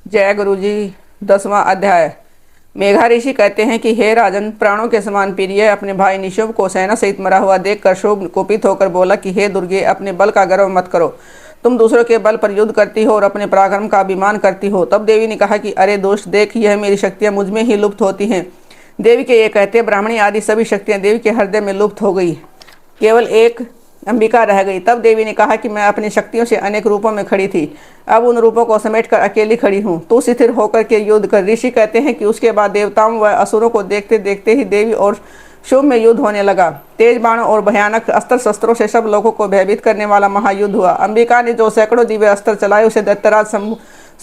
जय गुरु जी। 10वां अध्याय। मेघा ऋषि कहते हैं कि हे राजन, प्राणों के समान प्रिय अपने भाई निशुंभ को सेना सहित मरा हुआ देखकर शुभ कुपित होकर बोला कि हे दुर्गे, अपने बल का गर्व मत करो। तुम दूसरों के बल पर युद्ध करती हो और अपने पराक्रम का अभिमान करती हो। तब देवी ने कहा कि अरे दोस्त, देख, यह मेरी शक्तियां मुझ में ही लुप्त होती हैं। देवी के ये कहते ब्राह्मणी आदि सभी शक्तियां देवी के हृदय में लुप्त हो गई। केवल एक अंबिका रह गई। तब देवी ने कहा कि मैं अपनी शक्तियों से अनेक रूपों में खड़ी थी, अब उन रूपों को समेटकर अकेली खड़ी हूँ। तू स्थिर होकर के युद्ध कर। ऋषि कहते हैं कि उसके बाद देवताओं व असुरों को देखते देखते ही देवी और शुभ में युद्ध होने लगा। तेज बाणों और भयानक अस्त्र शस्त्रों से सब लोगों को भयभीत करने वाला महायुद्ध हुआ। अंबिका ने जो सैकड़ों दिव्य अस्त्र चलाए उसे दैत्यराज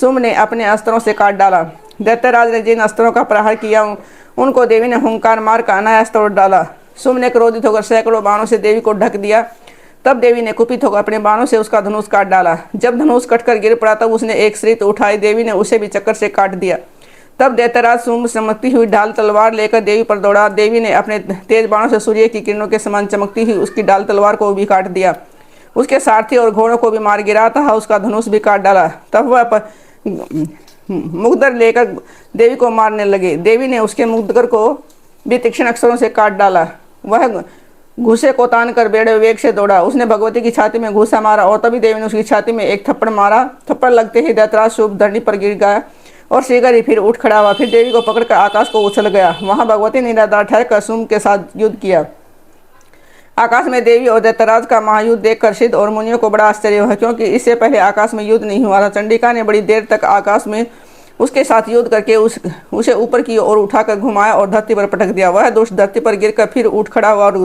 शुंभ ने अपने अस्त्रों से काट डाला। दैत्यराज ने जिन अस्त्रों का प्रहार किया उनको देवी ने हुंकार मार कर अनायास तोड़ डाला। शुंभ ने क्रोधित होकर सैकड़ों बाणों से देवी को ढक दिया। तब देवी ने कुपित होकर अपने बाणों से उसका धनुष काट डाला। जब धनुष कटकर गिर पड़ा तब उसने एक श्रीत उठाई। देवी ने उसे भी चक्कर से काट दिया। तब दैत्यराज शुंभ चमकती हुई ढाल तलवार लेकर देवी पर दौड़ा। देवी ने अपने तेज बाणों से सूर्य की किरणों के समान चमकती हुई उसकी ढाल तलवार को भी काट दिया। उसके सारथी और घोड़ों को भी मार गिरा तथा उसका धनुष भी काट डाला। तब वह मुग्धर लेकर देवी को मारने लगे। देवी ने उसके मुग्धर को भी तीक्ष्ण अक्षरों से काट डाला। वह घूसे को तान कर बेड़े वेग से दौड़ा। उसने भगवती की छाती में घूसा मारा और तभी देवी ने उसकी छाती में एक थप्पड़ मारा। थप्पड़ लगते ही दैत्यराज शुंभ धरनी पर गिर गया और शीघ्र ही फिर उठ खड़ा हुआ। फिर देवी को पकड़कर आकाश को उछल गया। वहां भगवती ने निराधार ठहरकर शुंभ के साथ युद्ध किया। आकाश में देवी और दैत्यराज का महायुद्ध देखकर सिद्ध और मुनियों को बड़ा आश्चर्य हुआ, क्योंकि इससे पहले आकाश में युद्ध नहीं हुआ था। चंडिका ने बड़ी देर तक आकाश में उसके साथ युद्ध करके उसे ऊपर की ओर उठाकर घुमाया और धरती पर पटक दिया। वह दुष्ट धरती पर गिरकर फिर उठ खड़ा हुआ और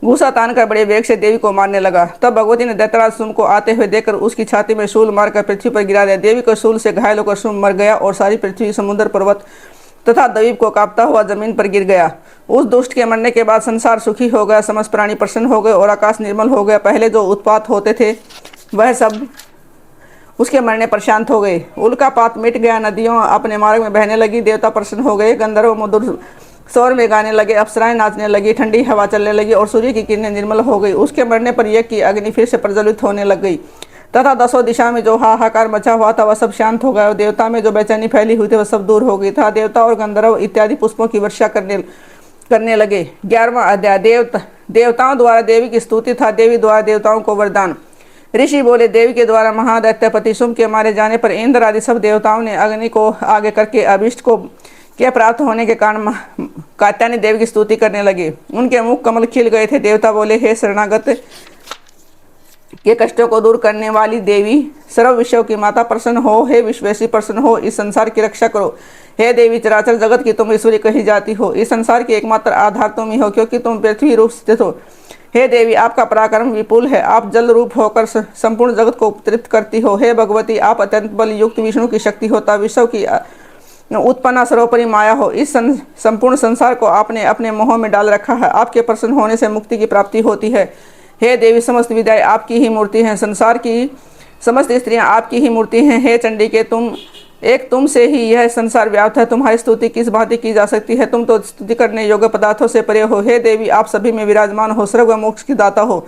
घूसा तानकर बड़े वेग से देवी को मारने लगा। तब भगवती ने दैत्यराज शुंभ को आते हुए देखकर उसकी छाती में शूल मारकर पृथ्वी पर गिरा दिया। देवी को शूल से घायल होकर शुंभ मर गया और सारी पृथ्वी, समुद्र, पर्वत तथा द्वीप को कांपता हुआ जमीन पर गिर गया। उस दुष्ट के मरने के बाद संसार सुखी हो गया, समस्त प्राणी प्रसन्न हो गए और आकाश निर्मल हो गया। पहले जो उत्पात होते थे वह सब उसके मरने पर शांत हो गए। उल्कापात मिट गया, नदियों अपने मार्ग में बहने लगी, देवता प्रसन्न हो गए, गंधर्व मधुर स्वर में गाने लगे, अप्सराएं नाचने लगी, ठंडी हवा चलने लगी और सूर्य की किरणें निर्मल हो गई। उसके मरने पर यज्ञ की अग्नि फिर से प्रज्वलित होने लग गई तथा दसों दिशा में जो हाहाकार मचा हुआ था वह सब शांत हो गया और देवता में जो बेचैनी फैली हुई थी वह सब दूर हो गई था। देवता और गंधर्व इत्यादि पुष्पों की वर्षा करने लगे। 11वां अध्याय। देवताओं द्वारा देवी की स्तुति था। देवी द्वारा देवताओं को वरदान। ऋषि बोले, देवी के द्वारा महादैत्यपति शुंभ के मारे जाने पर इंद्र आदि सब देवताओं ने अग्नि को आगे करके अभिष्ट को के प्राप्त होने के कारण कात्यायनी देवी की स्तुति करने लगे। उनके मुख कमल खिल गए थे। देवता बोले, हे शरणागत के कष्टों को दूर करने वाली देवी, सर्व विषयों की माता, प्रसन्न हो। हे विश्वेशी, प्रसन्न हो, इस संसार की रक्षा करो। हे देवी, चराचर जगत की तुम ईश्वरी कही जाती हो। इस संसार की एकमात्र आधार तुम ही हो, क्योंकि तुम पृथ्वी रूप स्थित हो। हे देवी, आपका पराक्रम विपुल है। आप जल रूप होकर संपूर्ण जगत को तृप्त करती हो। हे भगवती, आप अत्यंत बल युक्त विष्णु की शक्ति होता विश्व की उत्पन्ना सर्वोपरि माया हो। इस संपूर्ण संसार को आपने अपने मोह में डाल रखा है। आपके प्रसन्न होने से मुक्ति की प्राप्ति होती है। हे देवी, समस्त विद्याएं आपकी ही मूर्ति हैं। संसार की समस्त स्त्रियां आपकी ही मूर्ति हैं। हे चंडिके, तुम से ही यह संसार व्याप्त है। तुम्हारी स्तुति किस भांति की जा सकती है? तुम तो स्तुति करने योग्य पदार्थों से परे हो। हे देवी, आप सभी में विराजमान हो, स्वर्ग व मोक्ष की दाता हो।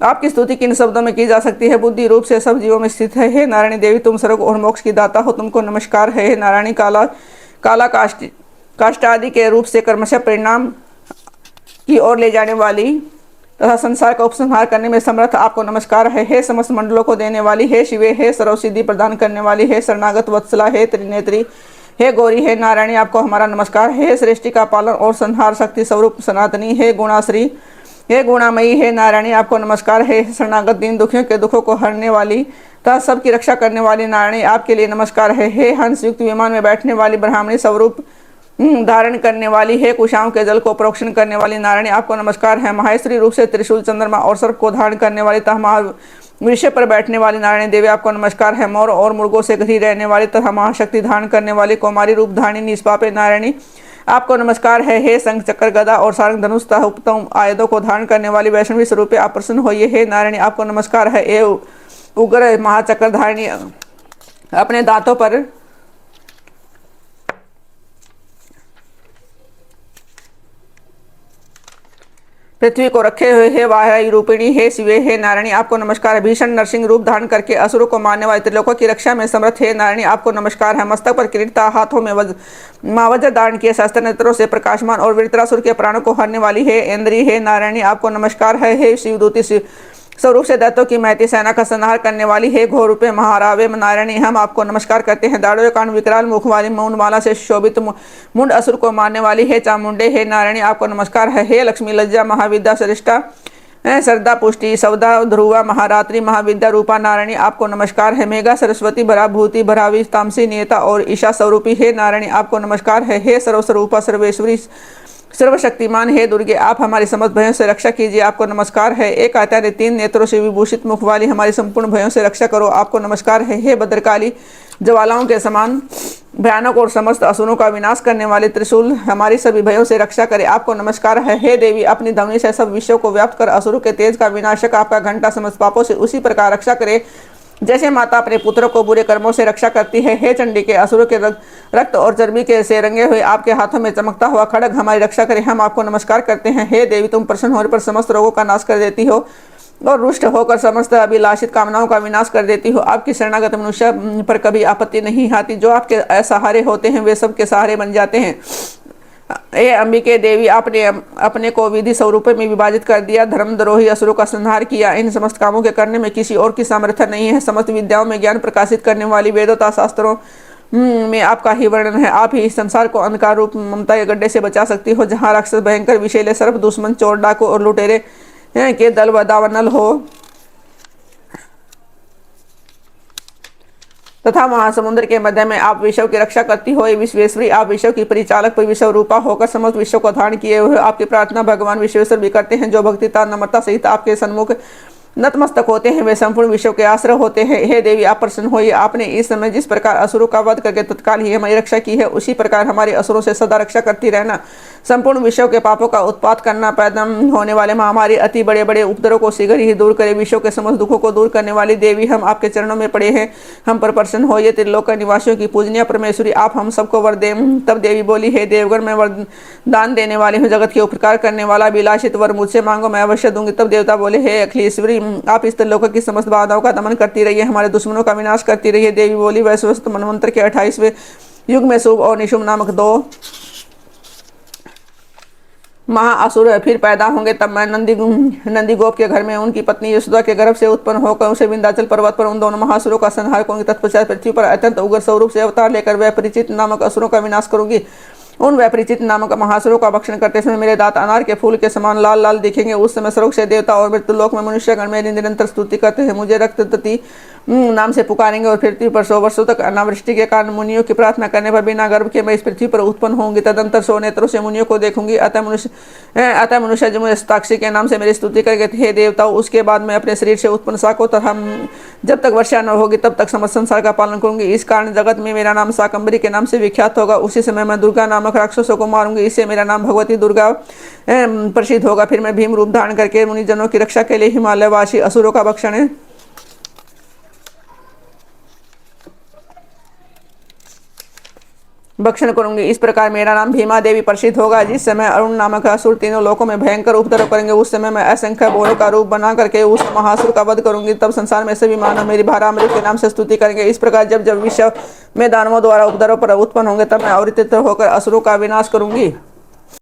आपकी स्तुति किन शब्दों में की जा सकती है? बुद्धि रूप से सब जीवों में स्थित है। हे नारायणी देवी, तुम स्वर्ग और मोक्ष की दाता हो, तुमको नमस्कार है। हे नारायणी, काला काष्टादि के रूप से कर्मशः परिणाम की ओर ले जाने वाली तथा संसार का उपसंहार करने में समर्थ आपको नमस्कार है। हे समस्त मंडलों को देने वाली, हे शिवे, हे सर्वसिद्धि प्रदान करने वाली, हे शरणागत वत्सला, हे त्रिनेत्री, हे गौरी, हे नारायणी, आपको हमारा नमस्कार है। हे सृष्टि का पालन और संहार शक्ति स्वरूप सनातनी, हे गुणाश्री, हे गुणामयी, हे नारायणी, आपको नमस्कार है। शरणागत दीन दुखियों के दुखों को हरने वाली तथा सबकी रक्षा करने वाली नारायणी, आपके लिए नमस्कार है। हे हंस युक्त विमान में बैठने वाली ब्राह्मणी स्वरूप धारण करने वाली, हे कुशाओं के जल को प्रोक्षण करने वाली नारायणी, आपको नमस्कार है। माहेश्वरी रूप से त्रिशूल, चंद्रमा और सर्प को धारण करने वाली तथा महावृक्ष पर बैठने वाली नारायणी देवी, आपको नमस्कार है। मोर और मुर्गों से घिरी रहने वाली तथा महाशक्ति धारण करने वाली कौमारी रूप धारिणी निष्पापे नारायणी, आपको नमस्कार है। हे शंख, चक्र, गदा और सारंग धनुष तथा उत्तम आयुधों को धारण करने वाली वैष्णवी स्वरूपे आप प्रसन्न होइए। हे नारायणी, आपको नमस्कार है। हे उग्र महाचक्र धारिणी, अपने दांतों पर पृथ्वी को रखे हुए हे वायु रूपिणी, हे शिवे, हे नारायणी आपको नमस्कार है। भीषण नरसिंह रूप धारण करके असुरों को मारने वाले, त्रिलोकों की रक्षा में समर्थ हे नारायणी आपको नमस्कार है। मस्तक पर किरीटता, हाथों में महावज्र धारण किए, शस्त्र नेत्रों से प्रकाशमान और वृत्रासुर के प्राणों को हरने वाली हे इंद्री, हे नारायणी आपको नमस्कार है। हे शिवदूती स्वरूप से दैत्यों की महती सेना का संहार करने वाली हे घोर रूपे महारावे नारायणी हम आपको नमस्कार करते हैं। दाढ़ों कान विकराल मुख वाली मौनमाला से शोभित मुंड असुर को मारने वाली हे चामुंडे, हे नारायणी आपको नमस्कार है। हे लक्ष्मी लज्जा महाविद्या श्रेष्ठा, श्रद्धा पुष्टि सौदा ध्रुवा महारात्रि महाविद्या रूपा नारायणी आपको नमस्कार है। मेघा सरस्वती भरा भूति भरावी तामसी नियता और ईशा स्वरूपी हे नारायणी आपको नमस्कार है। हे सर्वस्वरूपा सर्वेश्वरी सर्वशक्तिमान हे दुर्गे आप हमारी समस्त भयों से रक्षा कीजिए आपको नमस्कार है। एक आत्या तीन नेत्रों से विभूषित मुख वाली हमारी संपूर्ण भयों से रक्षा करो आपको नमस्कार है। हे भद्रकाली ज्वालाओं के समान भयानक और समस्त असुरों का विनाश करने वाले त्रिशूल हमारी सभी भयों से रक्षा करे आपको नमस्कार है। हे देवी अपनी ध्वनि से सब विश्वों को व्याप्त कर असुरों के तेज का विनाशक आपका घंटा समस्त पापों से उसी प्रकार रक्षा करे जैसे माता अपने पुत्रों को बुरे कर्मों से रक्षा करती है। हे चंडी के असुरों के रक्त और चर्बी के से रंगे हुए आपके हाथों में चमकता हुआ खड़ग हमारी रक्षा करे हम आपको नमस्कार करते हैं। हे देवी तुम प्रसन्न होने पर समस्त रोगों का नाश कर देती हो और रुष्ट होकर समस्त अभिलाषित कामनाओं का विनाश कर देती हो। आपकी शरणागत मनुष्य पर कभी आपत्ति नहीं आती, जो आपके असहारे होते हैं वे सबके सहारे बन जाते हैं। हे अंबिके देवी आपने अपने को विधि स्वरूप में विभाजित कर दिया, धर्मद्रोही असुरों का संहार किया। इन समस्त कामों के करने में किसी और की सामर्थ्य नहीं है। समस्त विद्याओं में ज्ञान प्रकाशित करने वाली वेदों शास्त्रों में आपका ही वर्णन है। आप ही इस संसार को अंधकार रूप ममता के गड्ढे से बचा सकती हो, जहाँ राक्षस भयंकर विषैले सर्प दुश्मन चोर डाकू और लुटेरे के दल व दावनल हो तथा महासमुद्र के मध्य में आप विश्व की रक्षा करती हो। विश्वेश्वरी आप विश्व की परिचालक विश्व रूपा होकर समस्त विश्व को धारण किए हुए आपकी प्रार्थना भगवान विश्वेश्वर भी करते हैं। जो भक्तिता नम्रता सहित आपके सन्मुख नतमस्तक होते हैं वे संपूर्ण विश्व के आश्रय होते हैं। हे देवी आप प्रसन्न होइए। आपने इस समय जिस प्रकार असुरों का वध करके तत्काल ही हमारी रक्षा की है, उसी प्रकार हमारे असुरों से सदा रक्षा करती रहना। संपूर्ण विश्व के पापों का उत्पात करना, पैदा होने वाले महामारी अति बड़े बड़े उपद्रवों को शीघ्र ही दूर करे। विश्व के समस्त दुखों को दूर करने वाली देवी हम आपके चरणों में पड़े हैं, हम पर प्रसन्न होइए। त्रिलोक निवासियों की पूजनीय परमेश्वरी आप हम सबको वर दे। तब देवी बोली, हे देवगण मैं वरदान देने वाली हूँ, जगत के उपकार करने वाला विलासित वर मुझसे मांगो मैं अवश्य दूंगी। तब देवता बोले, हे अखिलेश्वरी आप इस त्रिलोक की समस्त बाधाओं का दमन करती रहिए, हमारे दुश्मनों का विनाश करती रहिए। देवी बोली, वैश्वस्त मनवंतर के 28वें युग में शुभ और निशुभ नामक दो महाअसुर फिर पैदा होंगे। तब मैं नंदी गोप के घर में उनकी पत्नी यशोदा के गर्भ से उत्पन्न होकर उसे विंध्याचल पर्वत पर उन दोनों महाअसुरों का संहार करूंगी। तत्पश्चात पृथ्वी पर अत्यंत उग्र स्वरूप से अवतार लेकर वह परिचित नामक असुरों का विनाश करूंगी। उन व्यपरिचित नामक महासुरों का भक्षण करते समय मेरे दांत अनार के फूल के समान लाल लाल दिखेंगे। उस समय स्वर्ग से देवता और मृत्युलोक में मनुष्यगण मेरी निरंतर स्तुति करते हैं, मुझे रक्ततती नाम से पुकारेंगे और पृथ्वी पर 100 वर्षों तक अनावृष्टि के कारण मुनियों की प्रार्थना करने पर बिना गर्भ के मैं इस पृथ्वी पर उत्पन्न होंगी। तदंतर 100 नेत्रों से मुनियों को देखूंगी। अतः मनुष्य जो मुझे हस्ताक्षी के नाम से मेरी स्तुति करेंगे, हे देवताओं उसके बाद मैं अपने शरीर से उत्पन्न शाकों तथा जब तक वर्षा न होगी तब तक समस्त संसार का पालन करूंगी। इस कारण जगत में मेरा नाम शाकंभरी के नाम से विख्यात होगा। उसी समय मैं दुर्गा नामक राक्षसों को मारूंगी, इससे मेरा नाम भगवती दुर्गा प्रसिद्ध होगा। फिर मैं भीम रूप धारण करके मुनिजनों की रक्षा के लिए हिमालयवासी असुरों का भक्षण करूंगी। इस प्रकार मेरा नाम भीमा देवी प्रसिद्ध होगा। जिस समय अरुण नामक असुर तीनों लोकों में भयंकर उपद्रव करेंगे, उस समय मैं असंख्य बोरों का रूप बना करके उस महासुर का वध करूंगी। तब संसार में सभी मानव मेरी भारामृत के नाम से स्तुति करेंगे। इस प्रकार जब जब विश्व में दानवों द्वारा उपद्रव पर उत्पन्न होंगे, तब मैं अवृत होकर असुरों का विनाश करूंगी।